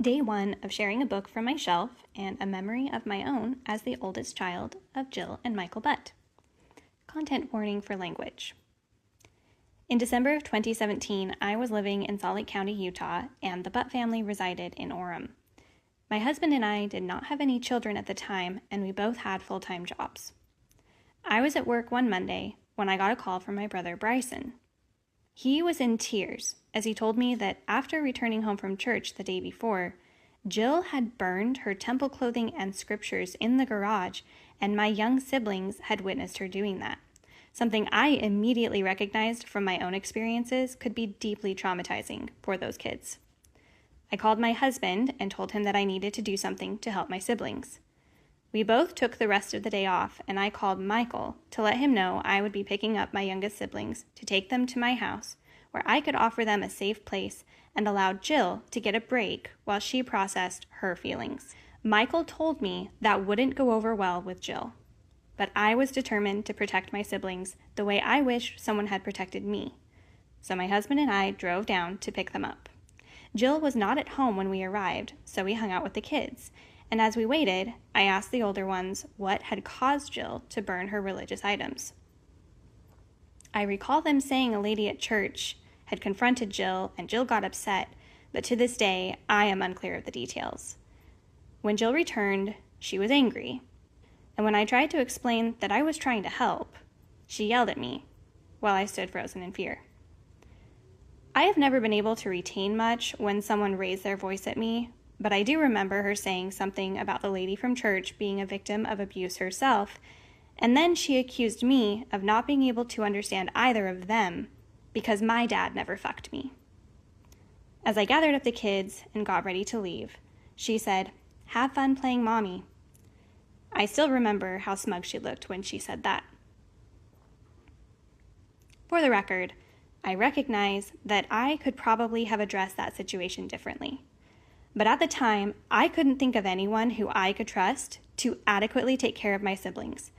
Day 1 of sharing a book from my shelf and a memory of my own as the oldest child of Jill and Michael Butt. Content warning for language. In December of 2017, I was living in Salt Lake County, Utah, and the Butt family resided in Orem. My husband and I did not have any children at the time, and we both had full-time jobs. I was at work one Monday when I got a call from my brother Bryson. He was in tears as he told me that after returning home from church the day before, Jill had burned her temple clothing and scriptures in the garage, and my young siblings had witnessed her doing that. Something I immediately recognized from my own experiences could be deeply traumatizing for those kids. I called my husband and told him that I needed to do something to help my siblings. We both took the rest of the day off, and I called Michael to let him know I would be picking up my youngest siblings to take them to my house, where I could offer them a safe place and allow Jill to get a break while she processed her feelings. Michael told me that wouldn't go over well with Jill, but I was determined to protect my siblings the way I wished someone had protected me. So my husband and I drove down to pick them up. Jill was not at home when we arrived, so we hung out with the kids. And as we waited, I asked the older ones what had caused Jill to burn her religious items. I recall them saying a lady at church had confronted Jill and Jill got upset, but to this day, I am unclear of the details. When Jill returned, she was angry. And when I tried to explain that I was trying to help, she yelled at me while I stood frozen in fear. I have never been able to retain much when someone raised their voice at me, but I do remember her saying something about the lady from church being a victim of abuse herself, and then she accused me of not being able to understand either of them because my dad never fucked me. As I gathered up the kids and got ready to leave, she said, "Have fun playing mommy." I still remember how smug she looked when she said that. For the record, I recognize that I could probably have addressed that situation differently. But at the time, I couldn't think of anyone who I could trust to adequately take care of my siblings.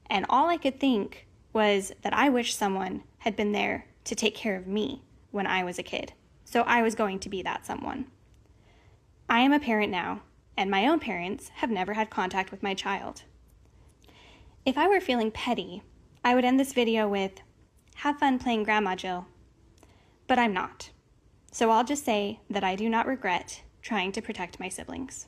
And all I could think was that I wish someone had been there to take care of me when I was a kid. So I was going to be that someone. I am a parent now, and my own parents have never had contact with my child. If I were feeling petty, I would end this video with, "Have fun playing Grandma Jill." But I'm not. So I'll just say that I do not regret trying to protect my siblings.